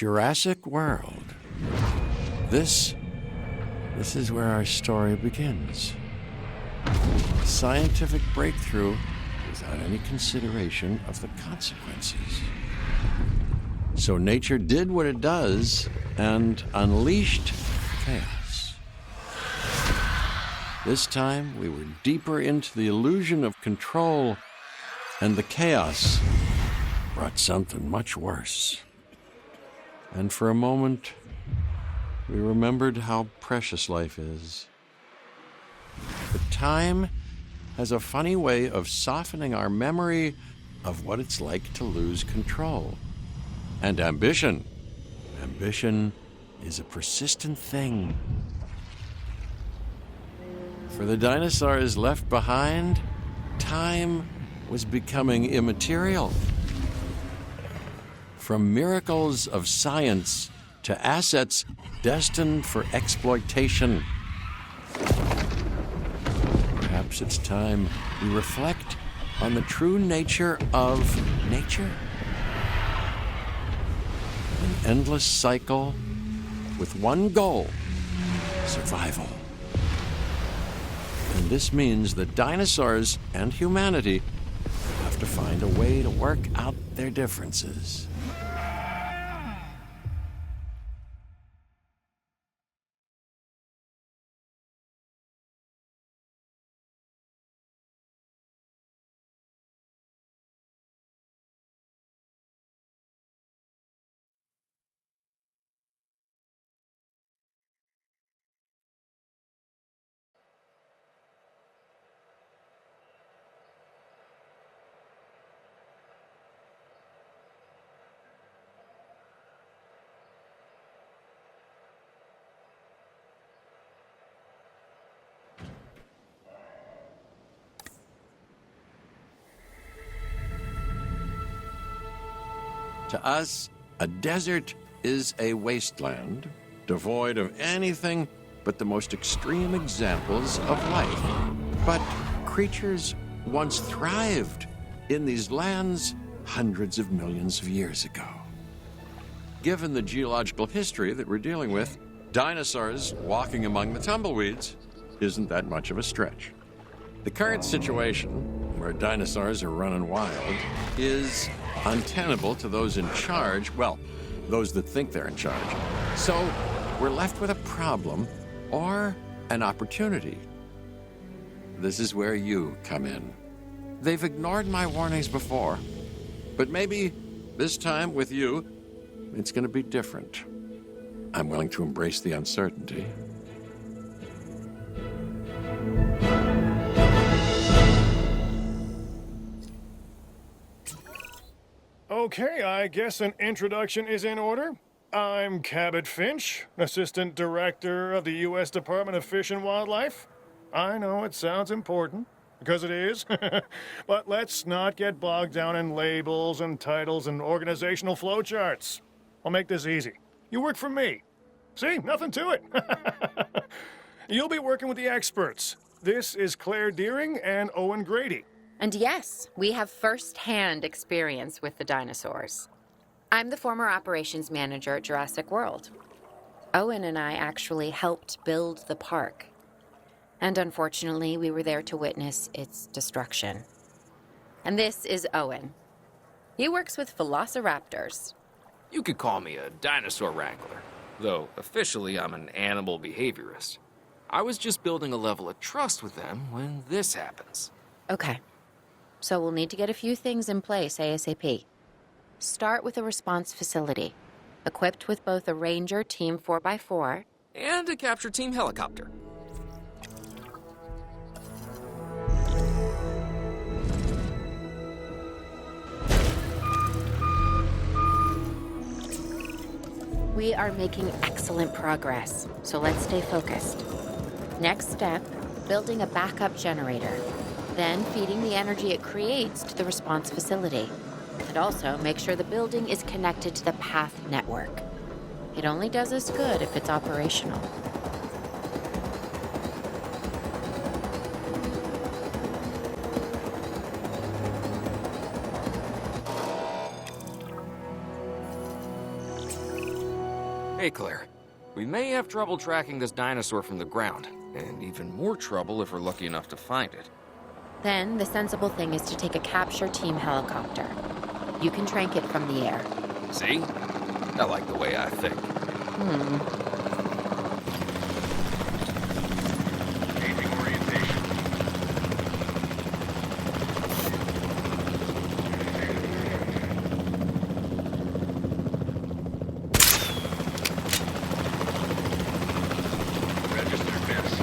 Jurassic World. This is where our story begins. A scientific breakthrough without any consideration of the consequences. So nature did what it does and unleashed chaos. This time, we were deeper into the illusion of control, and the chaos brought something much worse. And for a moment, we remembered how precious life is. But time has a funny way of softening our memory of what it's like to lose control. And ambition. Ambition is a persistent thing. For the dinosaurs left behind, time was becoming immaterial. From miracles of science to assets destined for exploitation. Perhaps it's time we reflect on the true nature of nature. An endless cycle with one goal: survival. And this means that dinosaurs and humanity have to find a way to work out their differences. To us, a desert is a wasteland, devoid of anything but the most extreme examples of life. But creatures once thrived in these lands hundreds of millions of years ago. Given the geological history that we're dealing with, dinosaurs walking among the tumbleweeds isn't that much of a stretch. The current situation, where dinosaurs are running wild, is untenable to those in charge, well, those that think they're in charge. So we're left with a problem or an opportunity. This is where you come in. They've ignored my warnings before, but maybe this time with you, it's going to be different. I'm willing to embrace the uncertainty. Okay, I guess an introduction is in order. I'm Cabot Finch, Assistant Director of the U.S. Department of Fish and Wildlife. I know it sounds important, because it is, but let's not get bogged down in labels and titles and organizational flowcharts. I'll make this easy. You work for me. See, nothing to it. You'll be working with the experts. This is Claire Deering and Owen Grady. And yes, we have first-hand experience with the dinosaurs. I'm the former operations manager at Jurassic World. Owen and I actually helped build the park. And unfortunately, we were there to witness its destruction. And this is Owen. He works with velociraptors. You could call me a dinosaur wrangler, though officially I'm an animal behaviorist. I was just building a level of trust with them when this happens. Okay. So we'll need to get a few things in place ASAP. Start with a response facility, equipped with both a Ranger Team 4x4 and a capture team helicopter. We are making excellent progress, so let's stay focused. Next step, building a backup generator. Then feeding the energy it creates to the response facility. And also make sure the building is connected to the path network. It only does us good if it's operational. Hey, Claire. We may have trouble tracking this dinosaur from the ground, and even more trouble if we're lucky enough to find it. Then the sensible thing is to take a capture team helicopter. You can trank it from the air. See? I like the way I think. Changing orientation. Registered miss.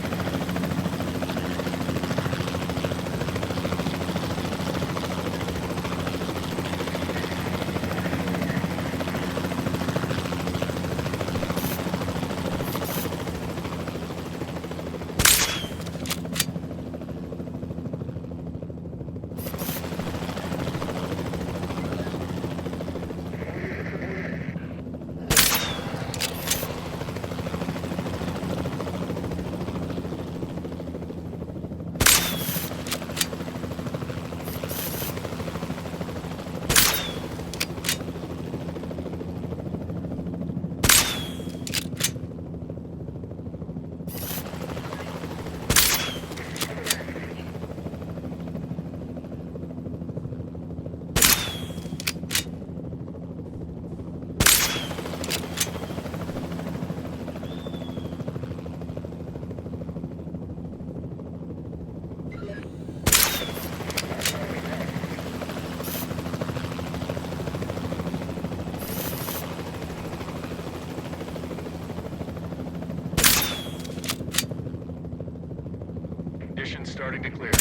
Conditions starting to clear.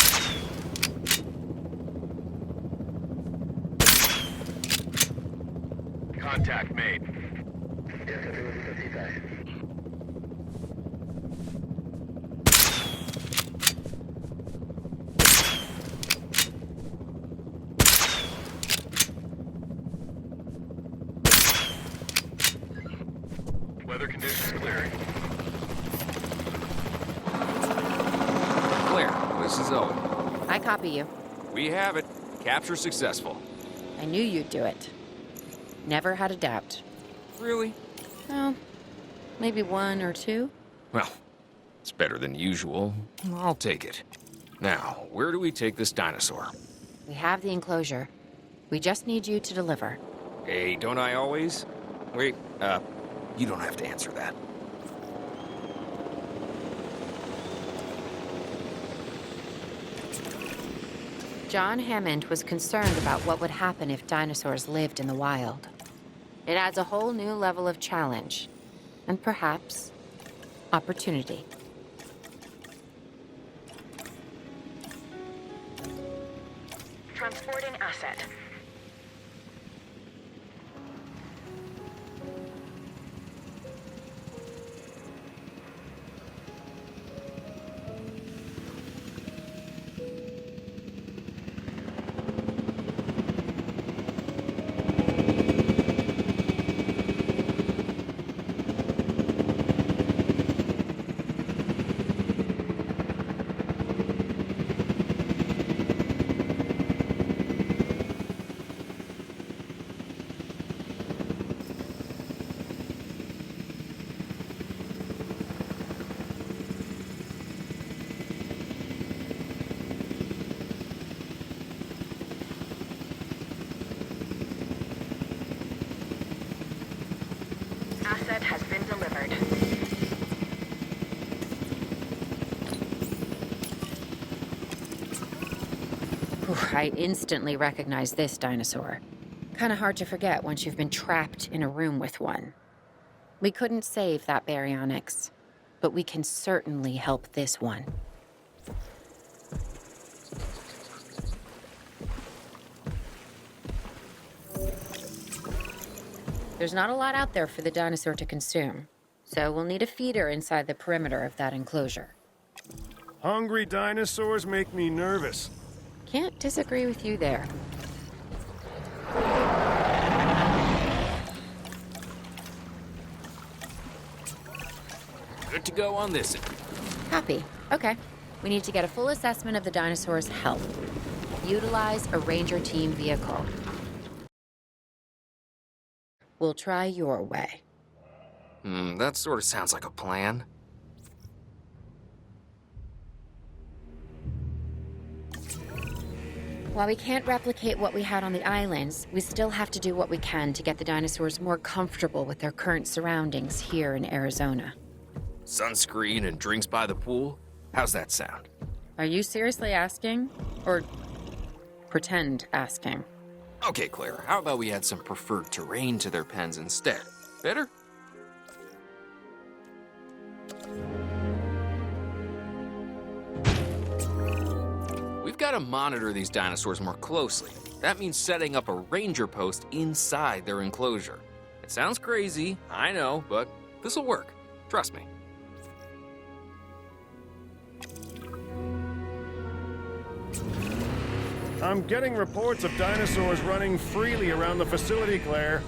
Contact made. Weather conditions clearing. Claire, this is Owen. I copy you. We have it. Capture successful. I knew you'd do it. Never had a doubt. Really? Well, maybe one or two. Well, it's better than usual. I'll take it. Now, where do we take this dinosaur? We have the enclosure. We just need you to deliver. Hey, don't I always? Wait, you don't have to answer that. John Hammond was concerned about what would happen if dinosaurs lived in the wild. It adds a whole new level of challenge, and perhaps opportunity. Transporting asset. Asset has been delivered. I instantly recognize this dinosaur. Kind of hard to forget once you've been trapped in a room with one. We couldn't save that baryonyx, but we can certainly help this one. There's not a lot out there for the dinosaur to consume, so we'll need a feeder inside the perimeter of that enclosure. Hungry dinosaurs make me nervous. Can't disagree with you there. Good to go on this end. Copy. Okay. We need to get a full assessment of the dinosaur's health. Utilize a ranger team vehicle. We'll try your way. That sort of sounds like a plan. While we can't replicate what we had on the islands, we still have to do what we can to get the dinosaurs more comfortable with their current surroundings here in Arizona. Sunscreen and drinks by the pool? How's that sound? Are you seriously asking? Or pretend asking? Okay, Claire, how about we add some preferred terrain to their pens instead? Better? We've got to monitor these dinosaurs more closely. That means setting up a ranger post inside their enclosure. It sounds crazy, I know, but this'll work. Trust me. I'm getting reports of dinosaurs running freely around the facility, Claire.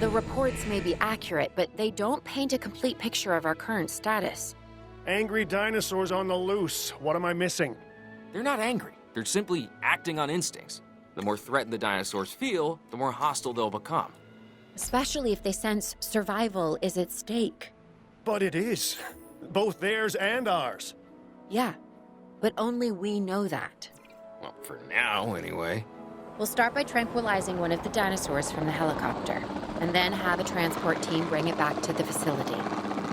The reports may be accurate, but they don't paint a complete picture of our current status. Angry dinosaurs on the loose. What am I missing? They're not angry. They're simply acting on instincts. The more threatened the dinosaurs feel, the more hostile they'll become. Especially if they sense survival is at stake. But it is. Both theirs and ours. Yeah, but only we know that. Well, for now, anyway. We'll start by tranquilizing one of the dinosaurs from the helicopter, and then have a transport team bring it back to the facility.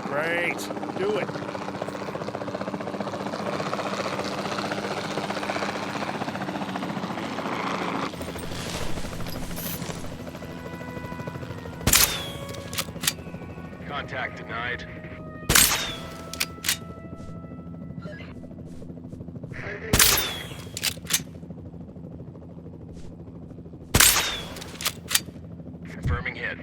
Great. Do it. Contact denied. Confirming hit.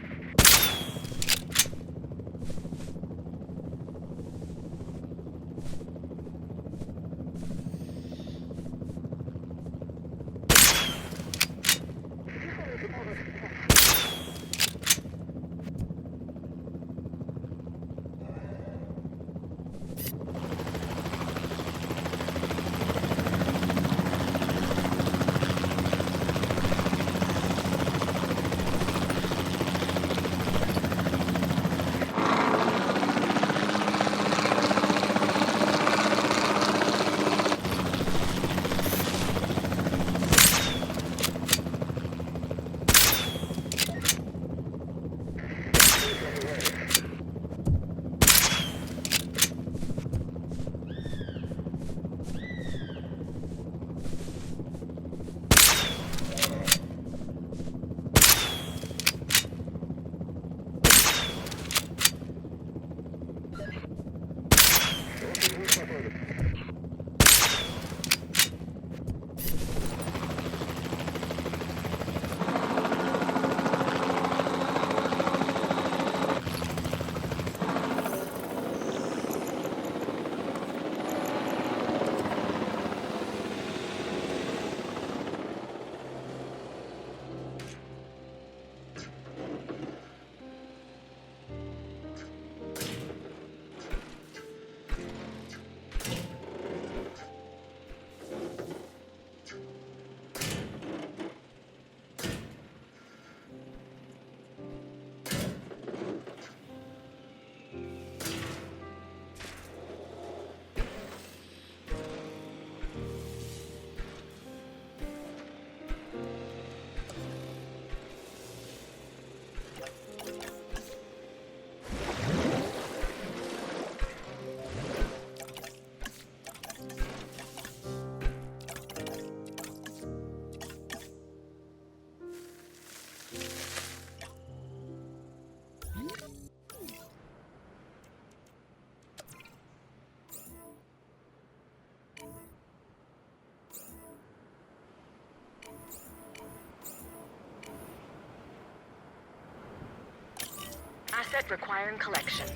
Asset requiring collection.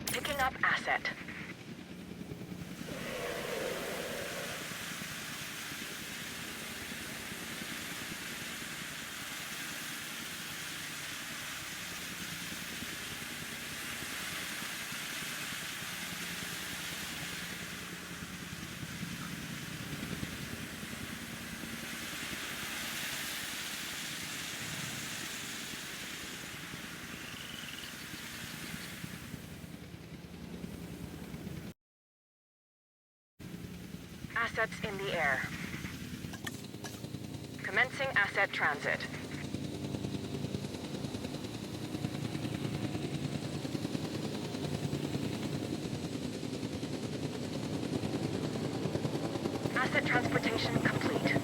Picking up asset. assets in the air. Commencing asset transit. Asset transportation complete.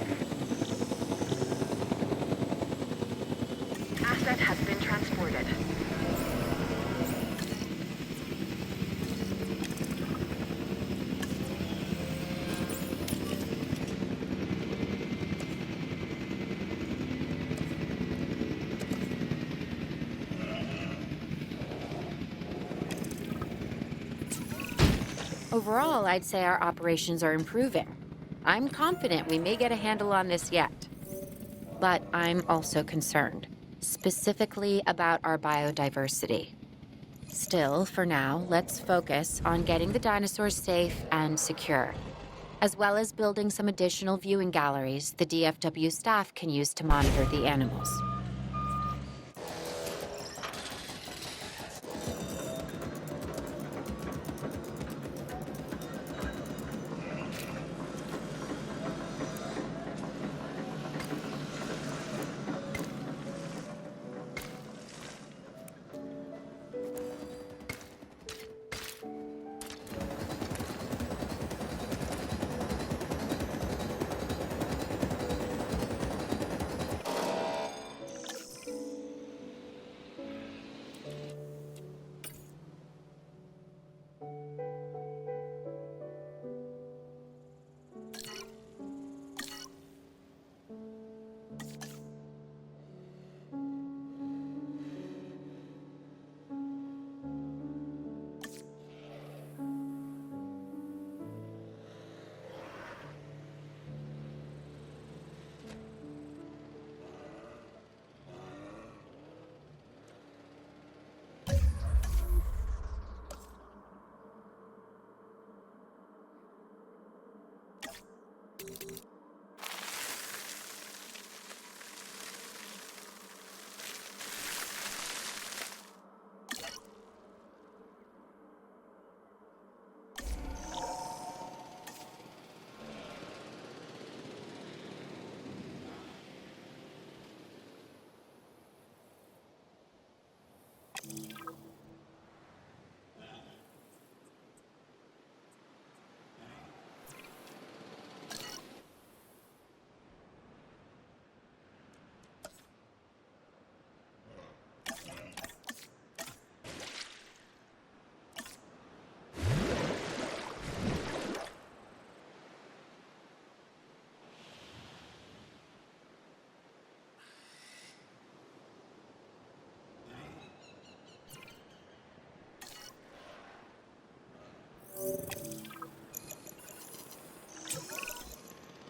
Asset has been transported. Overall, I'd say our operations are improving. I'm confident we may get a handle on this yet. But I'm also concerned, specifically about our biodiversity. Still, for now, let's focus on getting the dinosaurs safe and secure, as well as building some additional viewing galleries the DFW staff can use to monitor the animals.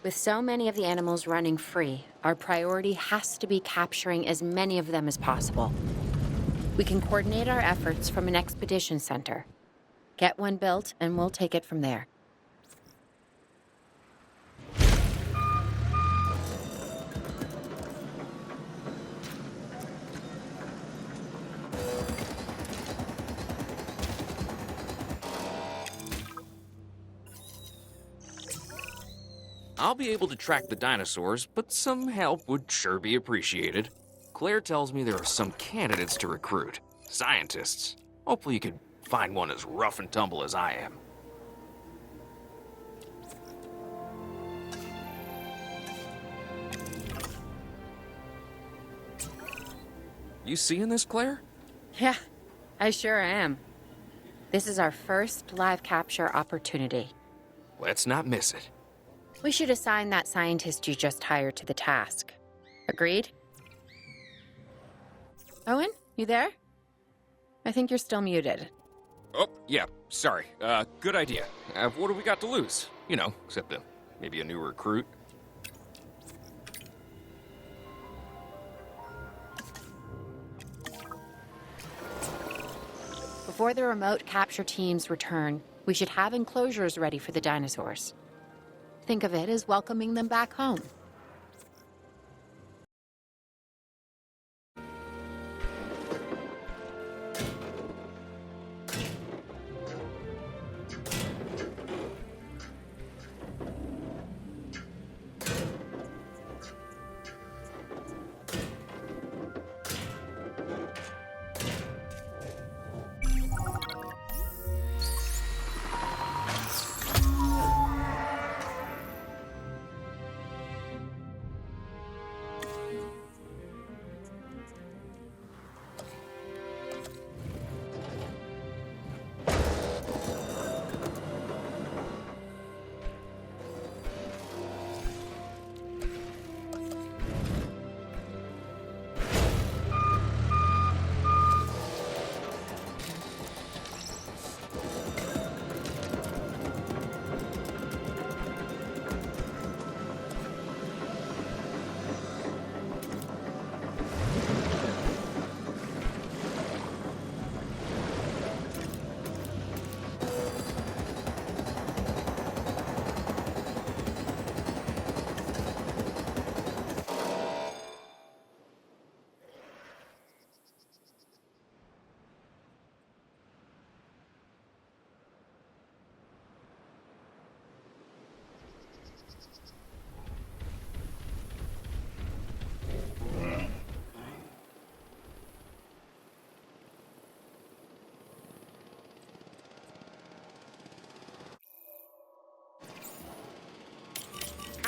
With so many of the animals running free, our priority has to be capturing as many of them as possible. We can coordinate our efforts from an expedition center. Get one built, and we'll take it from there. I'll be able to track the dinosaurs, but some help would sure be appreciated. Claire tells me there are some candidates to recruit. Scientists. Hopefully you could find one as rough and tumble as I am. You seeing this, Claire? Yeah, I sure am. This is our first live capture opportunity. Let's not miss it. We should assign that scientist you just hired to the task. Agreed? Owen, you there? I think you're still muted. Oh, yeah, sorry. Good idea. What do we got to lose? You know, except maybe a new recruit. Before the remote capture teams return, we should have enclosures ready for the dinosaurs. Think of it as welcoming them back home.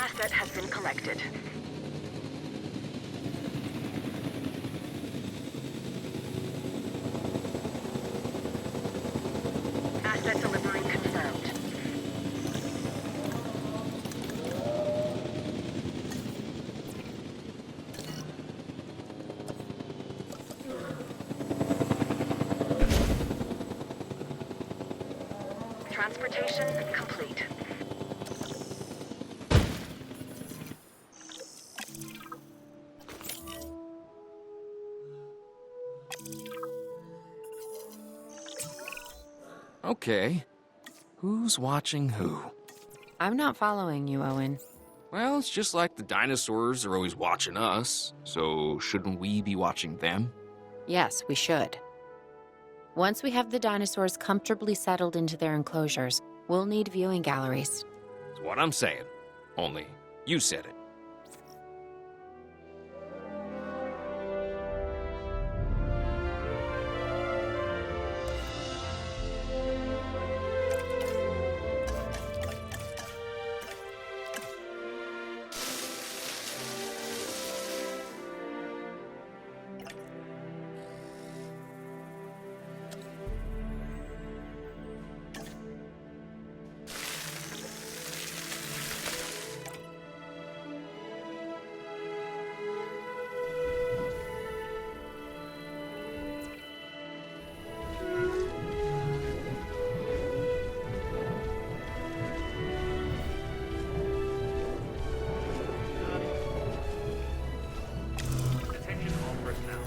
Asset has been collected. Asset delivery confirmed. Transportation complete. Okay. Who's watching who? I'm not following you, Owen. Well, it's just like the dinosaurs are always watching us, so shouldn't we be watching them? Yes, we should. Once we have the dinosaurs comfortably settled into their enclosures, we'll need viewing galleries. That's what I'm saying. Only, you said it. Attention all personnel.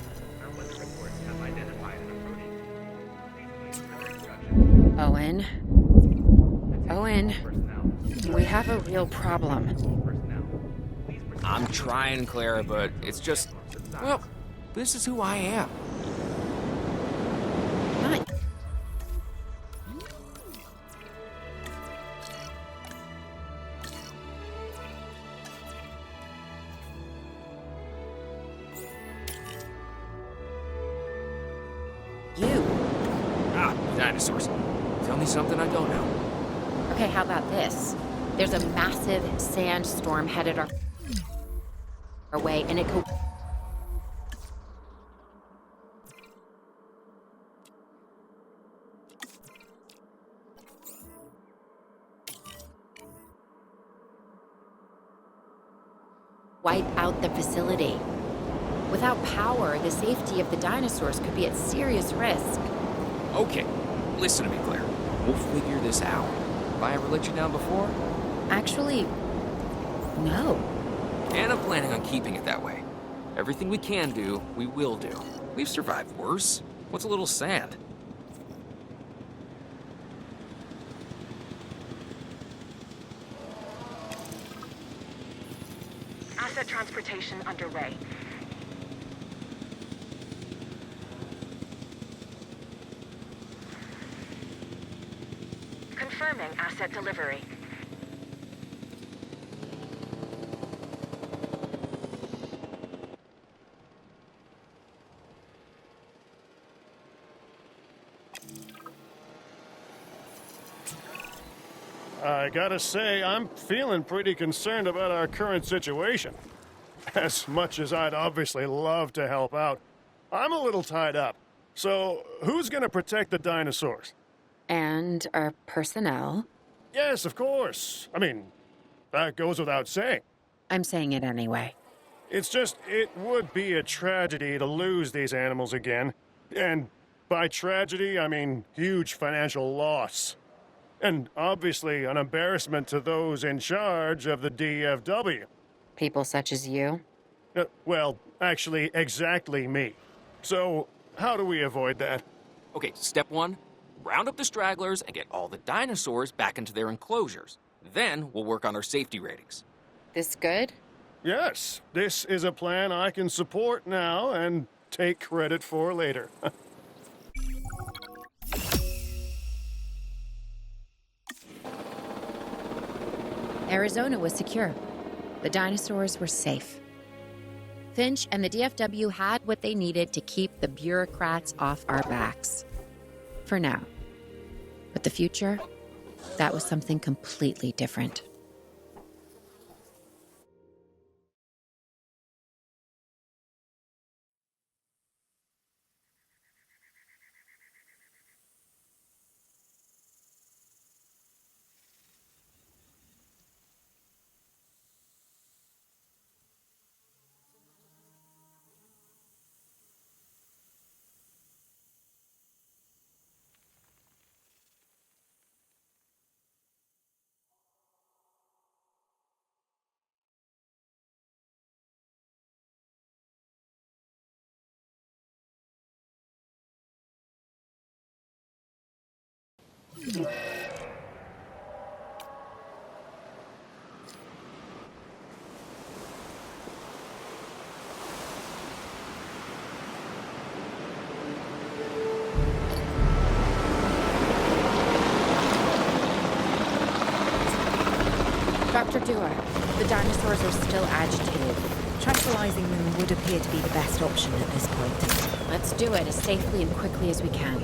Numbers reports have identified an approaching. Please wait for their instructions. Owen, Owen, Personnel. we have a real problem. Personnel. Please proceed. I'm trying, Clara, but it's just, well, this is who I am. Not you. Ah, dinosaurs. Tell me something I don't know. Okay, how about this? There's a massive sandstorm headed our way, and it could. Wipe out the facility. Without power, the safety of the dinosaurs could be at serious risk. Okay, listen to me, Claire. We'll figure this out. Have I ever let you down before? Actually, no. And I'm planning on keeping it that way. Everything we can do, we will do. We've survived worse. What's a little sand? Asset transportation underway. Confirming asset delivery. I gotta say, I'm feeling pretty concerned about our current situation. As much as I'd obviously love to help out, I'm a little tied up. So, who's gonna protect the dinosaurs? And our personnel. Yes, of course. I mean, that goes without saying. I'm saying it anyway. It's just, it would be a tragedy to lose these animals again. And by tragedy, I mean huge financial loss. And obviously an embarrassment to those in charge of the DFW. People such as you. Well, actually, exactly me. So, how do we avoid that? Okay, step one, round up the stragglers and get all the dinosaurs back into their enclosures. Then we'll work on our safety ratings. This good? Yes, this is a plan I can support now and take credit for later. Arizona was secure. The dinosaurs were safe. Finch and the DFW had what they needed to keep the bureaucrats off our backs. For now. But the future, that was something completely different. Dr. Dewar, the dinosaurs are still agitated. Tranquilizing them would appear to be the best option at this point. Let's do it as safely and quickly as we can.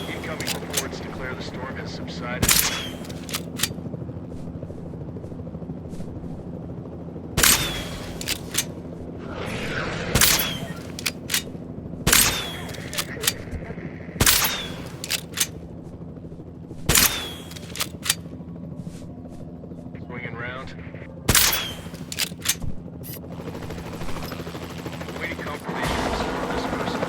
Incoming reports declare the storm has subsided. Swinging round. Waiting confirmation from this person.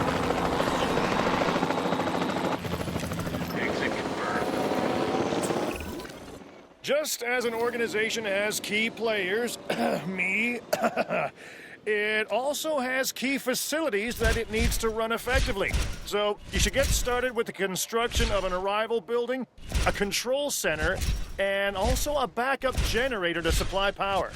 Exit confirmed. Just as an organization has key players, me, it also has key facilities that it needs to run effectively. So you should get started with the construction of an arrival building, a control center, and also a backup generator to supply power.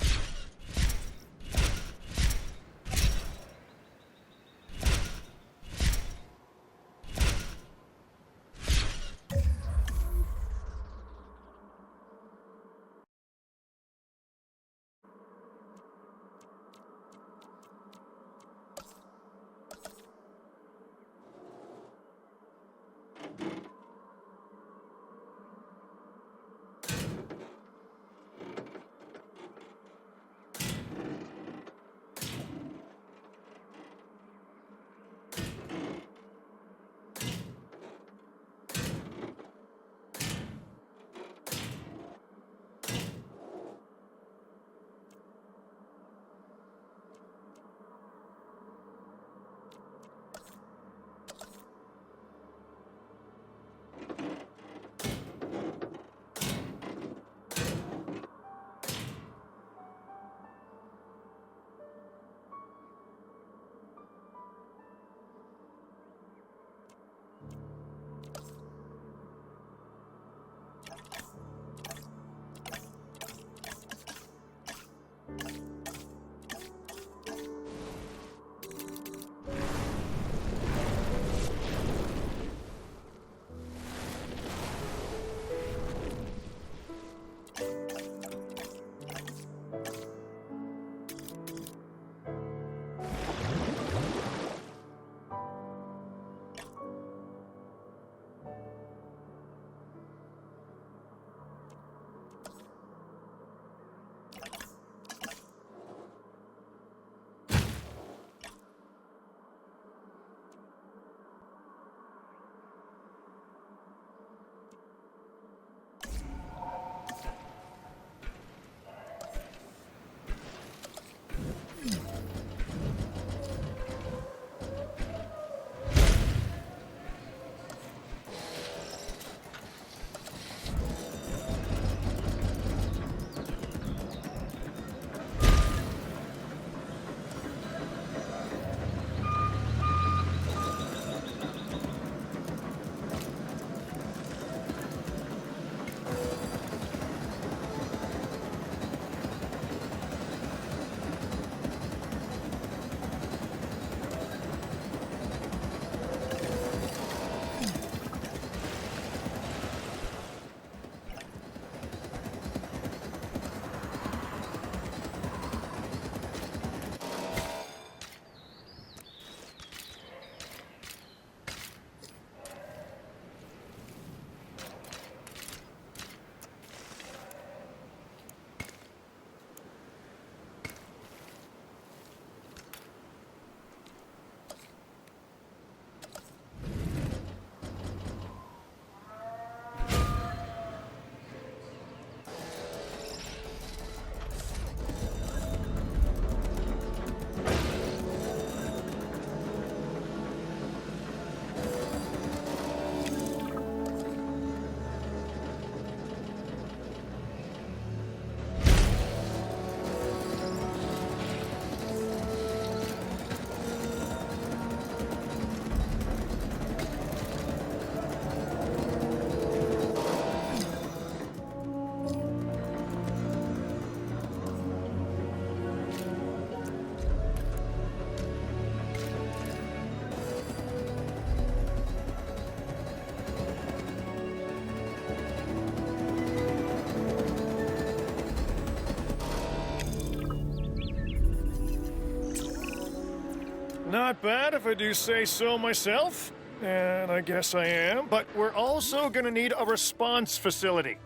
Not bad if I do say so myself. And I guess I am. But we're also gonna need a response facility.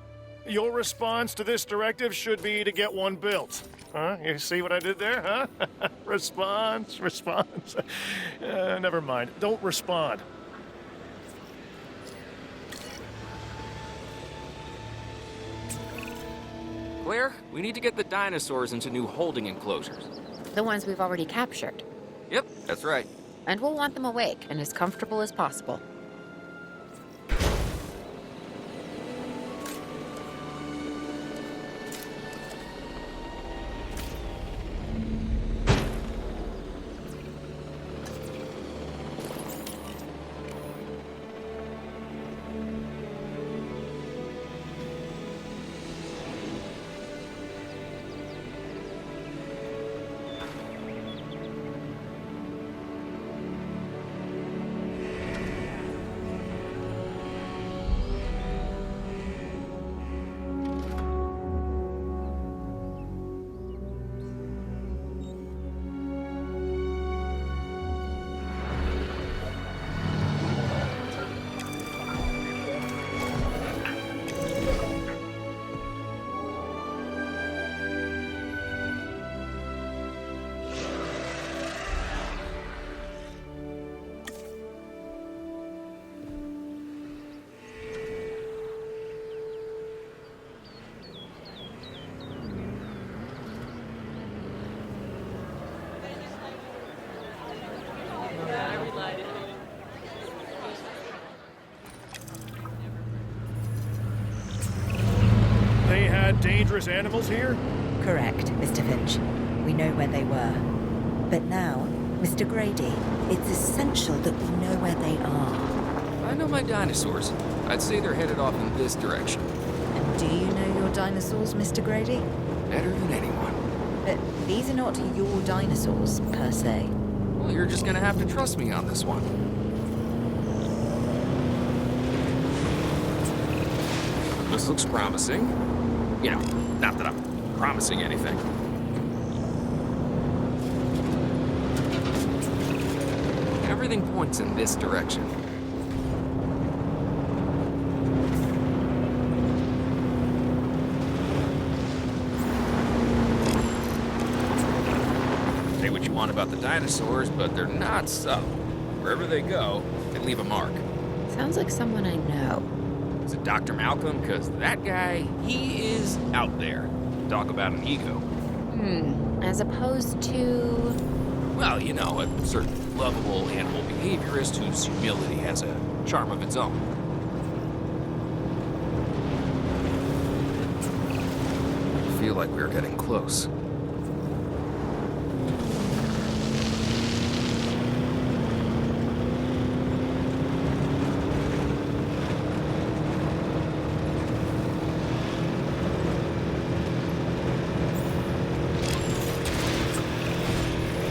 Your response to this directive should be to get one built. Huh? You see what I did there, huh? Response. Never mind. Don't respond. Claire, we need to get the dinosaurs into new holding enclosures. The ones we've already captured. Yep, that's right. And we'll want them awake and as comfortable as possible. They had dangerous animals here? Correct, Mr. Finch. We know where they were. But now, Mr. Grady, it's essential that we know where they are. I know my dinosaurs. I'd say they're headed off in this direction. And do you know your dinosaurs, Mr. Grady? Better than anyone. But these are not your dinosaurs, per se. Well, you're just gonna have to trust me on this one. This looks promising. You know, not that I'm promising anything. Everything points in this direction. Say what you want about the dinosaurs, but they're not subtle. Wherever they go, they leave a mark. Sounds like someone I know. Is it Dr. Malcolm? Because that guy, he is out there. Talk about an ego. As opposed to... Well, you know, a certain lovable animal behaviorist whose humility has a charm of its own. I feel like we're getting close.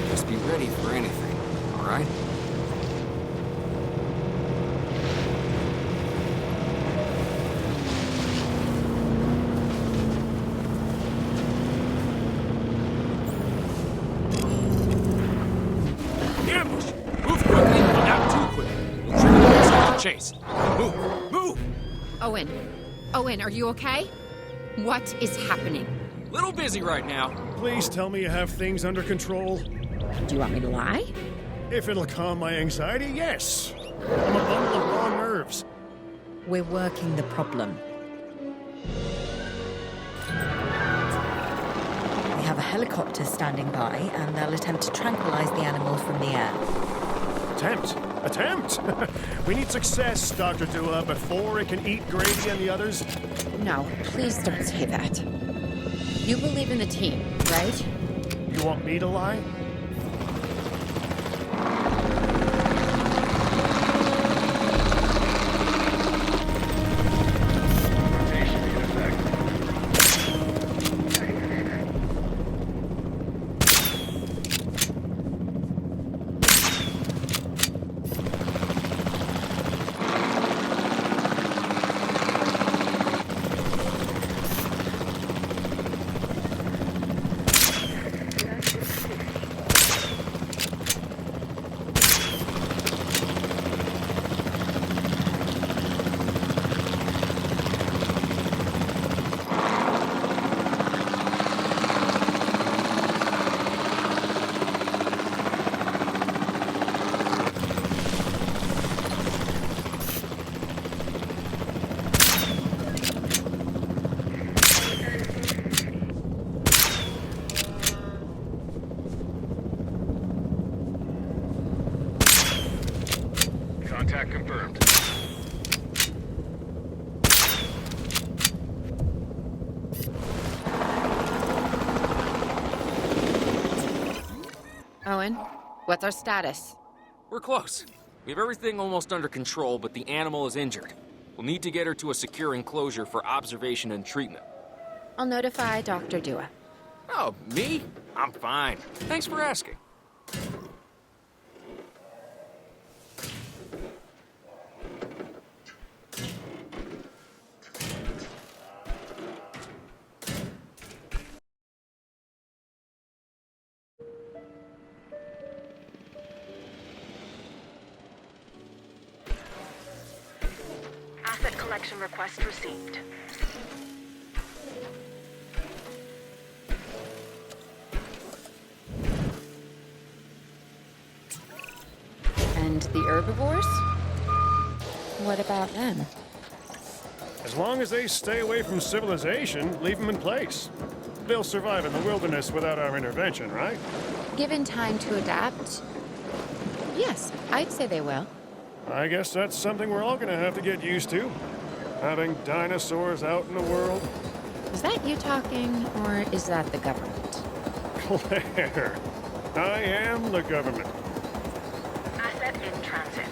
Just be ready for anything, all right? Ambush! Move quickly, but not too quickly. We'll trigger the rest to chase. Move! Move! Owen, are you okay? What is happening? Little busy right now. Please tell me you have things under control. Do you want me to lie? If it'll calm my anxiety, yes. I'm a bundle of raw nerves. We're working the problem. We have a helicopter standing by, and they'll attempt to tranquilize the animal from the air. Attempt! We need success, Dr. Dua, before it can eat Grady and the others. No, please don't say that. You believe in the team, right? You want me to lie? Owen, what's our status? We're close. We have everything almost under control, but the animal is injured. We'll need to get her to a secure enclosure for observation and treatment. I'll notify Dr. Dua. Oh, me? I'm fine. Thanks for asking. Asset collection request received. And the herbivores? What about them? As long as they stay away from civilization, leave them in place. They'll survive in the wilderness without our intervention, right? Given time to adapt? Yes, I'd say they will. I guess that's something we're all gonna have to get used to. Having dinosaurs out in the world. Is that you talking, or is that the government? Claire, I am the government. Asset in transit.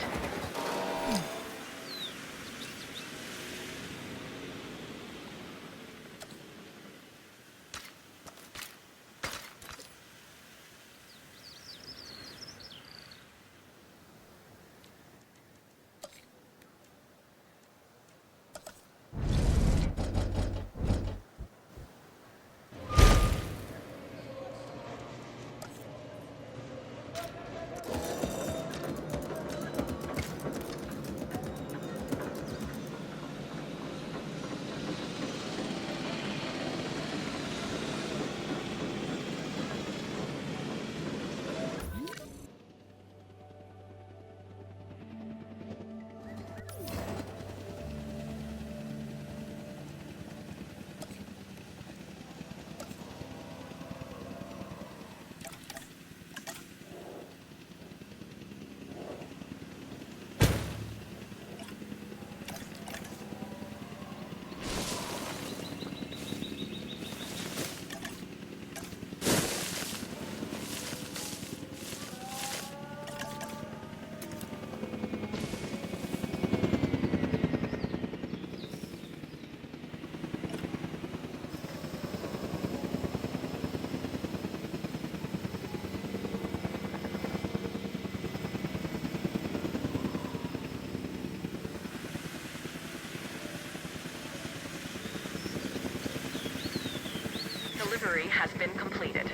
Delivery has been completed.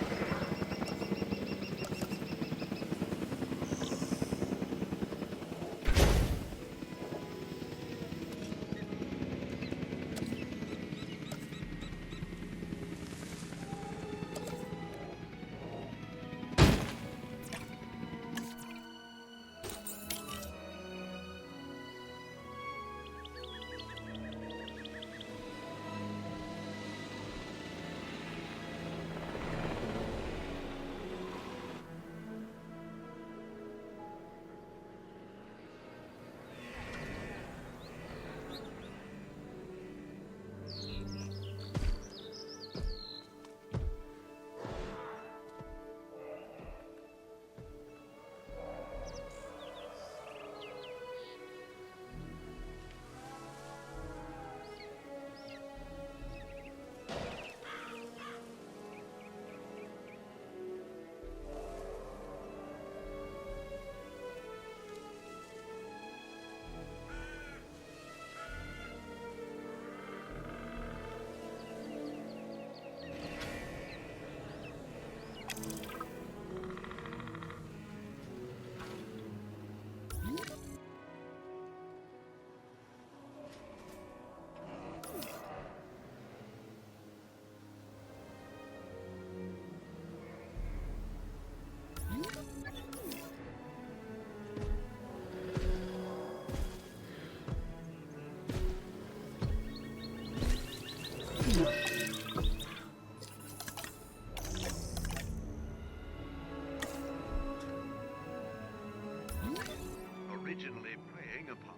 Originally preying upon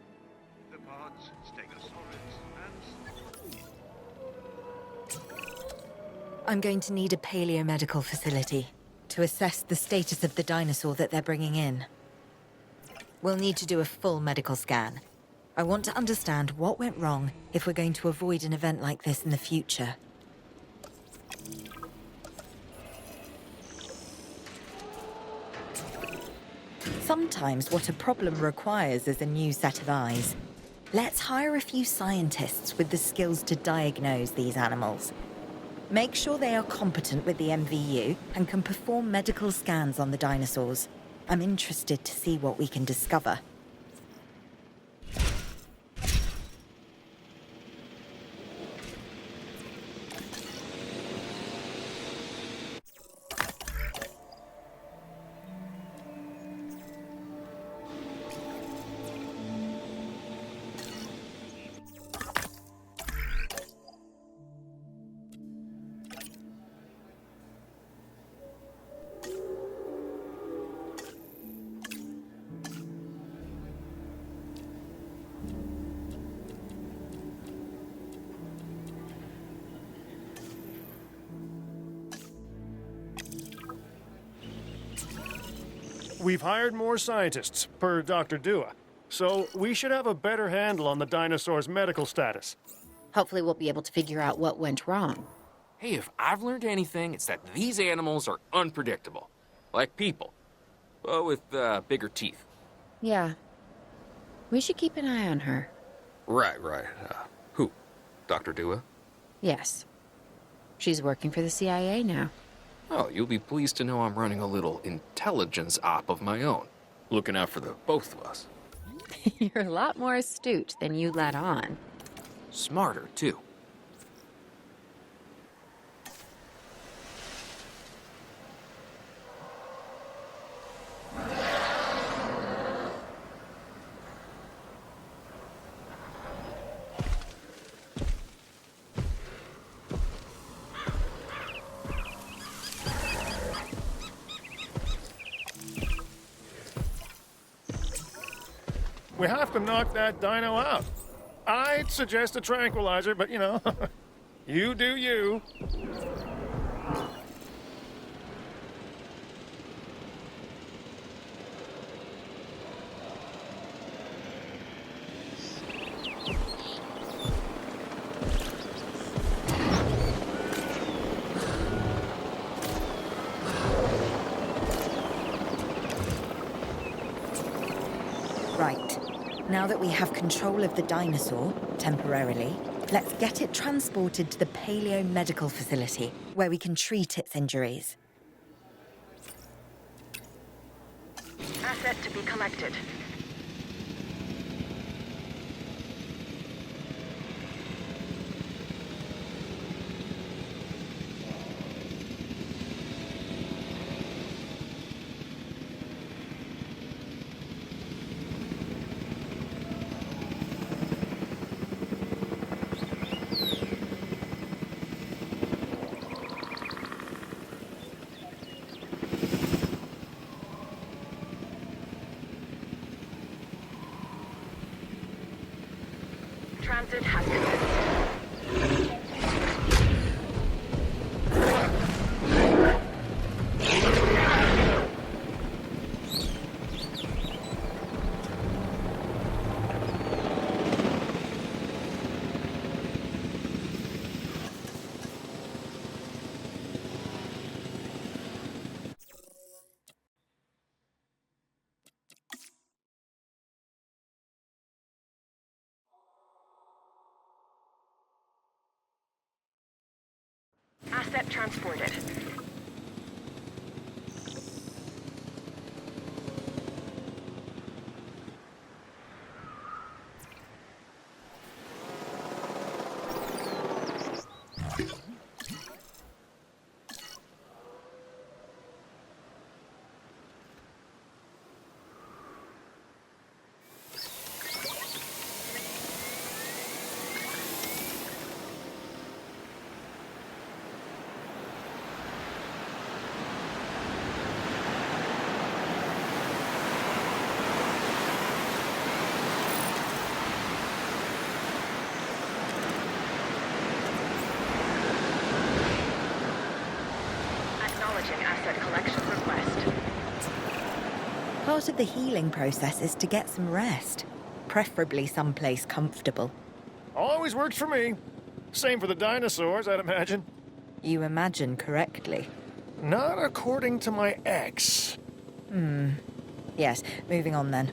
theropods, stegosaurids, and... I'm going to need a paleomedical facility. to assess the status of the dinosaur that they're bringing in. We'll need to do a full medical scan. I want to understand what went wrong if we're going to avoid an event like this in the future. Sometimes what a problem requires is a new set of eyes. Let's hire a few scientists with the skills to diagnose these animals. Make sure they are competent with the MVU and can perform medical scans on the dinosaurs. I'm interested to see what we can discover. We've hired more scientists, per Dr. Dua, so we should have a better handle on the dinosaur's medical status. Hopefully we'll be able to figure out what went wrong. Hey, if I've learned anything, it's that these animals are unpredictable. Like people. But with bigger teeth. Yeah. We should keep an eye on her. Right. Who? Dr. Dua? Yes. She's working for the CIA now. Oh, you'll be pleased to know I'm running a little intelligence op of my own. Looking out for the both of us. You're a lot more astute than you let on. Smarter, too. We have to knock that dino out. I'd suggest a tranquilizer, but you know, you do you. Right. Now that we have control of the dinosaur, temporarily, let's get it transported to the Paleo Medical Facility, where we can treat its injuries. Asset to be collected. Transit has commenced. Asset transported. Acknowledging asset collection Part of the healing process is to get some rest, preferably someplace comfortable. Always works for me. Same for the dinosaurs, I'd imagine. You imagine correctly. Not according to my ex. Yes, moving on then.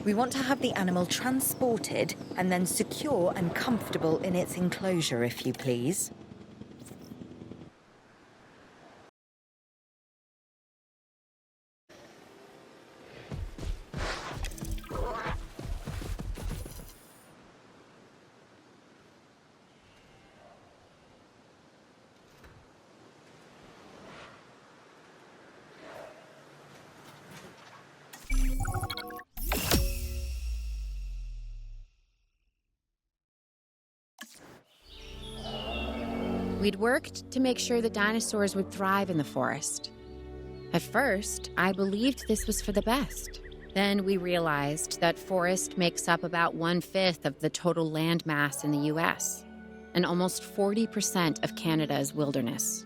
We want to have the animal transported and then secure and comfortable in its enclosure, if you please. We'd worked to make sure the dinosaurs would thrive in the forest. At first, I believed this was for the best. Then we realized that forest makes up about 1/5 of the total land mass in the US, and almost 40% of Canada's wilderness.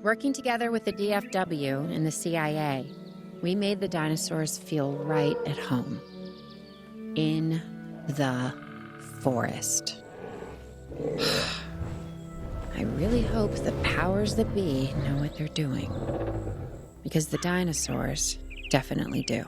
Working together with the DFW and the CIA, we made the dinosaurs feel right at home. In the forest. I really hope the powers that be know what they're doing. Because the dinosaurs definitely do.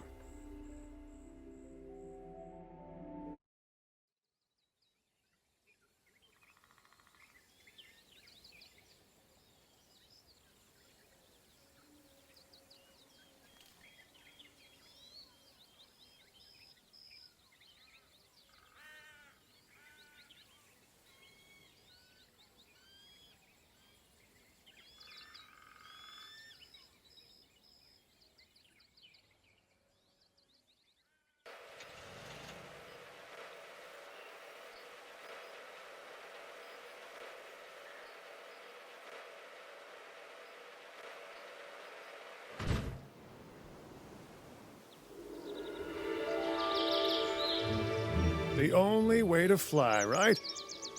The only way to fly, right?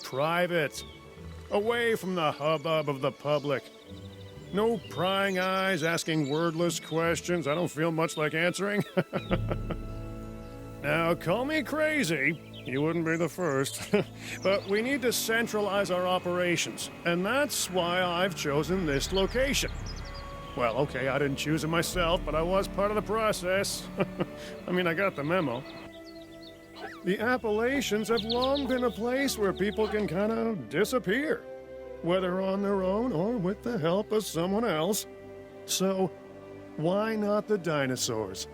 Private. Away from the hubbub of the public. No prying eyes asking wordless questions I don't feel much like answering. Now, call me crazy. You wouldn't be the first. But we need to centralize our operations, and that's why I've chosen this location. Well, okay, I didn't choose it myself, but I was part of the process. I mean, I got the memo. The Appalachians have long been a place where people can kind of disappear, whether on their own or with the help of someone else. So, why not the dinosaurs?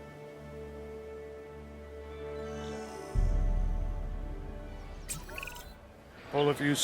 Pull a few